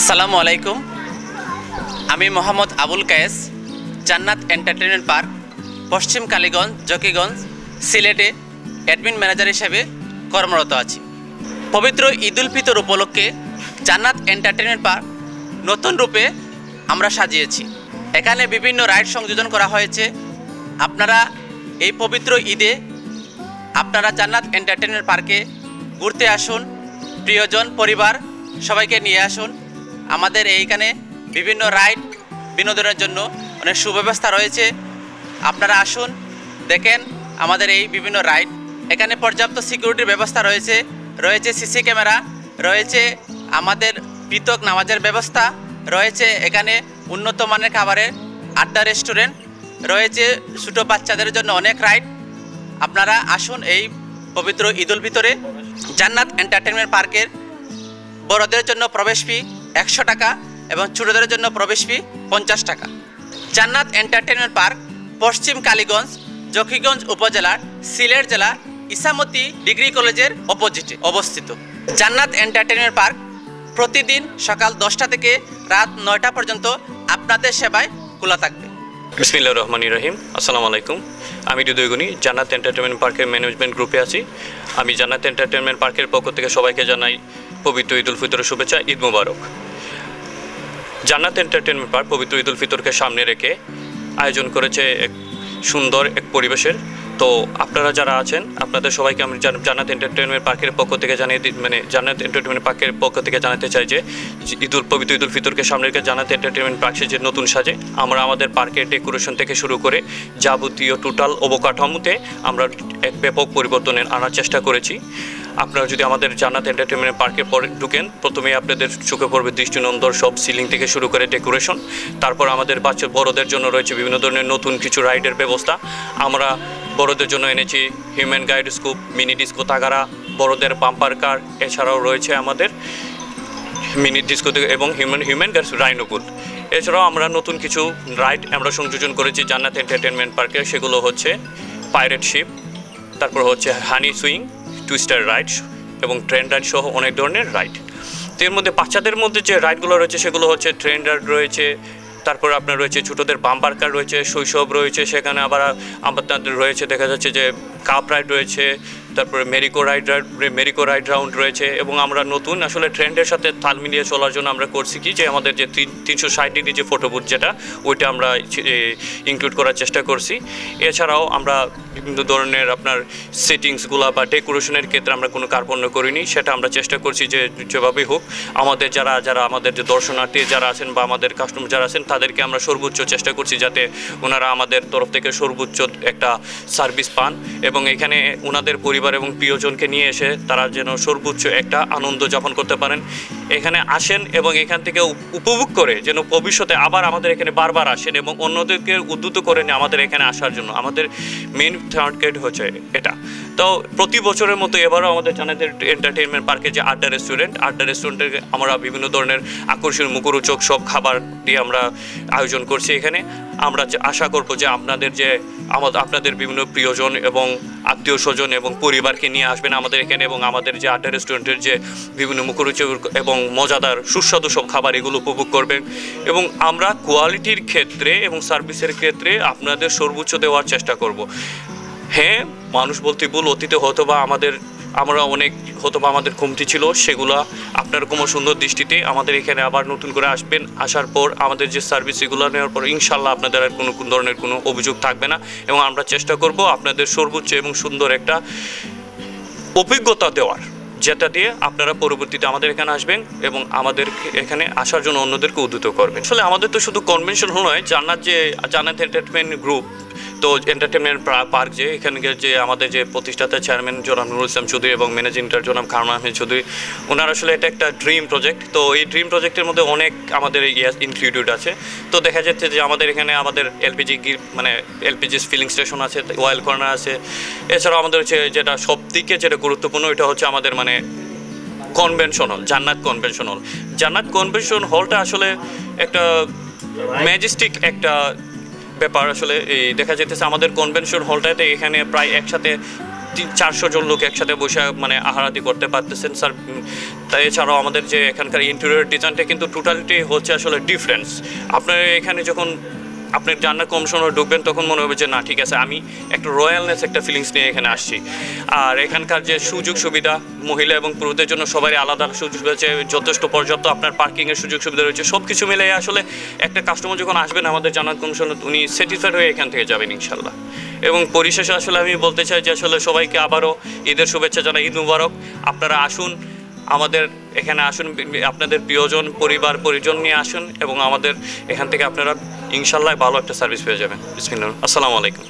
আসসালামু আলাইকুম। আমি মোহাম্মদ আবুল কায়েস, জান্নাত এন্টারটেনমেন্ট পার্ক, পশ্চিম কালীগঞ্জ, জকিগঞ্জ, সিলেটে অ্যাডমিন ম্যানেজার হিসেবে কর্মরত আছি। পবিত্র ঈদ উল ফিতর উপলক্ষে জান্নাত এন্টারটেনমেন্ট পার্ক নতুন রূপে আমরা সাজিয়েছি। এখানে বিভিন্ন রাইড সংযোজন করা হয়েছে। আপনারা এই পবিত্র ঈদে আপনারা জান্নাত এন্টারটেনমেন্ট পার্কে ঘুরতে আসুন, প্রিয়জন পরিবার সবাইকে নিয়ে আসুন। আমাদের এইখানে বিভিন্ন রাইড বিনোদনের জন্য অনেক সুব্যবস্থা রয়েছে। আপনারা আসুন, দেখেন আমাদের এই বিভিন্ন রাইড। এখানে পর্যাপ্ত সিকিউরিটির ব্যবস্থা রয়েছে, রয়েছে সিসি ক্যামেরা, রয়েছে আমাদের পৃথক নামাজের ব্যবস্থা, রয়েছে এখানে উন্নত মানের খাবারের আড্ডা রেস্টুরেন্ট, রয়েছে ছোটো বাচ্চাদের জন্য অনেক রাইড। আপনারা আসুন এই পবিত্র ঈদ উল ফিতরে। জান্নাত এন্টারটেনমেন্ট পার্কের বড়দের জন্য প্রবেশ ফি 100 টাকা এবং ছোটদের জন্য প্রবেশ ফি 50 টাকা। জান্নাত এন্টারটেনমেন্ট পার্ক পশ্চিম কালীগঞ্জ, জকিগঞ্জ উপজেলার সিলেট জেলার ইসামতি ডিগ্রি কলেজের অপোজিটে অবস্থিত। জান্নাত এন্টারটেনমেন্ট পার্ক প্রতিদিন সকাল 10টা থেকে রাত 9টা পর্যন্ত আপনাদের সেবায় খোলা থাকবে। বিসমিল্লাহির রহমানির রহিম। আসসালামু আলাইকুম। আমি হৃদয়গুনি জান্নাত এন্টারটেনমেন্ট পার্কের ম্যানেজমেন্ট গ্রুপে আছি। আমি জান্নাত এন্টারটেনমেন্ট পার্কের পক্ষ থেকে সবাইকে জানাই পবিত্র ঈদ উল ফিতরের শুভেচ্ছা, ঈদ মুবারক। জান্নাত এন্টারটেনমেন্ট পার্ক পবিত্র ঈদ উল ফিতরকে সামনে রেখে আয়োজন করেছে এক সুন্দর এক পরিবেশের। তো আপনারা যারা আছেন আপনাদের সবাইকে আমি জান্নাত এন্টারটেনমেন্ট পার্কের পক্ষ থেকে জান্নাত এন্টারটেনমেন্ট পার্কের পক্ষ থেকে জানাতে চাই যে পবিত্র ঈদ উল ফিতরকে সামনে রেখে জান্নাত এন্টারটেনমেন্ট পার্ক যে নতুন সাজে আমরা আমাদের পার্কের ডেকোরেশন থেকে শুরু করে যাবতীয় টোটাল অবকাঠামোতে আমরা এক ব্যাপক পরিবর্তনের আনার চেষ্টা করেছি। আপনারা যদি আমাদের জান্নাত এন্টারটেনমেন্ট পার্কের পরে ঢুকেন, প্রথমেই আপনাদের চোখে পড়বে দৃষ্টিনন্দন সব সিলিং থেকে শুরু করে ডেকোরেশন। তারপর আমাদের বড়দের জন্য রয়েছে বিভিন্ন ধরনের নতুন কিছু রাইডের ব্যবস্থা। আমরা বড়দের জন্য এনেছি human gyroscope, mini disco তাগারা, বড়দের বাম্পার কার, এছাড়াও রয়েছে আমাদের মিনি ডিস্কো এবং হিউম্যান গাইড রাইনোপুল। এছাড়াও আমরা নতুন কিছু রাইড আমরা সংযোজন করেছি জান্নাত এন্টারটেনমেন্ট পার্কে। সেগুলো হচ্ছে পাইরেট শিপ, তারপর হচ্ছে হানি সুইং, টুইস্টার রাইড এবং ট্রেন রাইড সহ অনেক ধরনের রাইড। তো এর মধ্যে বাচ্চাদের মধ্যে যে রাইডগুলো রয়েছে সেগুলো হচ্ছে ট্রেন রাইড রয়েছে, তারপর আপনার রয়েছে ছোটোদের বাম্পার কার রয়েছে, শৈশব রয়েছে, সেখানে আবার আপনাদের রয়েছে দেখা যাচ্ছে যে কাপ রাইড রয়েছে, তারপরে মেরিকো রাইড রাউন্ড রয়েছে। এবং আমরা নতুন আসলে ট্রেন্ডের সাথে তাল মিলিয়ে চলার জন্য আমরা করছি কি যে আমাদের যে 360 ডিগ্রি যে ফটো বুথ যেটা ওইটা আমরা ইনক্লুড করার চেষ্টা করছি। এছাড়াও আমরা বিভিন্ন ধরনের আপনার সেটিংসগুলো বা ডেকোরেশনের ক্ষেত্রে আমরা কোনো কার্পণ্য করিনি, সেটা আমরা চেষ্টা করছি যে যেভাবেই হোক আমাদের যারা আমাদের যে দর্শনার্থী যারা আছেন বা আমাদের কাস্টমার যারা আছেন তাদেরকে আমরা সর্বোচ্চ চেষ্টা করছি যাতে ওনারা আমাদের তরফ থেকে সর্বোচ্চ একটা সার্ভিস পান এবং এখানে ওনাদের পরিবার এবং প্রিয়জনকে নিয়ে এসে তারা যেন সর্বোচ্চ একটা আনন্দ যাপন করতে পারেন। এখানে আসেন এবং এখান থেকে উপভোগ করে যেন ভবিষ্যতে আবার আমাদের এখানে বারবার আসেন এবং অন্যদেরকে উদ্বুদ্ধ করেন আমাদের এখানে আসার জন্য। আমাদের মেইন টার্গেট হচ্ছে এটা। তো প্রতি বছরের মতো এবারও আমাদের জান্নাত এন্টারটেনমেন্ট পার্কে যে আড্ডা রেস্টুরেন্টে আমরা বিভিন্ন ধরনের আকর্ষণীয় মুখরোচক সব খাবার দিয়ে আমরা আয়োজন করছি। এখানে আমরা আশা করব যে আপনাদের বিভিন্ন প্রিয়জন এবং আত্মীয় স্বজন এবং পরিবারকে নিয়ে আসবেন আমাদের এখানে এবং আমাদের যে আড্ডা রেস্টুরেন্টের যে বিভিন্ন মুখরোচক এবং মজাদার সুস্বাদু সব খাবার এগুলো উপভোগ করবেন এবং আমরা কোয়ালিটির ক্ষেত্রে এবং সার্ভিসের ক্ষেত্রে আপনাদের সর্বোচ্চ দেওয়ার চেষ্টা করব। হ্যাঁ, মানুষ বলতে ভুল, অতীতে হয়তোবা আমাদের কমতি ছিল, সেগুলো আপনার কোনো সুন্দর দৃষ্টিতে আমাদের এখানে আবার নতুন করে আসবেন। আসার পর আমাদের যে সার্ভিস এগুলো নেওয়ার পর ইনশাল্লাহ আপনাদের আর কোনো ধরনের কোনো অভিযোগ থাকবে না এবং আমরা চেষ্টা করব আপনাদের সর্বোচ্চ এবং সুন্দর একটা অভিজ্ঞতা দেওয়ার, যেটা দিয়ে আপনারা পরবর্তীতে আমাদের এখানে আসবেন এবং আমাদের এখানে আসার জন্য অন্যদেরকে উদ্বুদ্ধ করবেন। আসলে আমাদের তো শুধু কনভেনশন নয়, জান্নাত এন্টারটেনমেন্ট গ্রুপ তো এন্টারটেনমেন্ট পার্ক যে এখানে যে আমাদের যে প্রতিষ্ঠাতা চেয়ারম্যান জনাব নুরুল ইসলাম চৌধুরী এবং ম্যানেজিং ডিরেক্টর জনাব খারুন আহমেদ চৌধুরী, ওনার আসলে এটা একটা ড্রিম প্রজেক্ট। তো এই ড্রিম প্রজেক্টের মধ্যে অনেক আমাদের ইনক্লুডেড আছে। তো দেখা যাচ্ছে যে আমাদের এখানে আমাদের এলপিজি ফিলিং স্টেশন আছে, ওয়েল কর্নার আছে। এছাড়াও আমাদের হচ্ছে যেটা সব দিকে যেটা গুরুত্বপূর্ণ এটা হচ্ছে আমাদের কনভেনশন হল, জান্নাত কনভেনশন হলটা আসলে একটা ম্যাজেস্টিক একটা ব্যাপার। আসলে এই দেখা যেতেছে আমাদের কনভেনশন হলটাতে এখানে প্রায় একসাথে 400 জন লোক একসাথে বসে আহারাতি করতে পারতেছেন স্যার। তাই এছাড়াও আমাদের যে এখানকার ইন্টেরিয়র ডিজাইনটা কিন্তু টোটালিটি হচ্ছে আসলে ডিফারেন্স। আপনার এখানে যখন আপনার জান্নাত কমিশনার ঢুকবেন তখন মনে হবে যে না ঠিক আছে, আমি একটা রয়্যালনেস একটা ফিলিংস নিয়ে এখানে আসছি। আর এখানকার যে সুযোগ সুবিধা মহিলা এবং পুরুষদের জন্য সবারই আলাদা সুযোগ সুবিধা আছে, যথেষ্ট পর্যাপ্ত আপনার পার্কিংয়ের সুযোগ সুবিধা রয়েছে। সব কিছু মিলে আসলে একটা কাস্টমার যখন আসবেন আমাদের জান্নাত কমিশনার উনি স্যাটিসফাইড হয়ে এখান থেকে যাবেন ইনশাল্লাহ। এবং পরিশেষে আসলে আমি বলতে চাই যে আসলে সবাইকে আবারও ঈদের শুভেচ্ছা জানাই, ঈদ মুবারক। আপনারা আসুন, আমাদের এখানে আসুন, আপনাদের প্রিয়জন পরিবার পরিজন নিয়ে আসুন এবং আমাদের এখান থেকে আপনারা ইনশাল্লাহ ভালো একটা সার্ভিস পেয়ে যাবেন। বিসমিল্লাহ, আসসালামু আলাইকুম।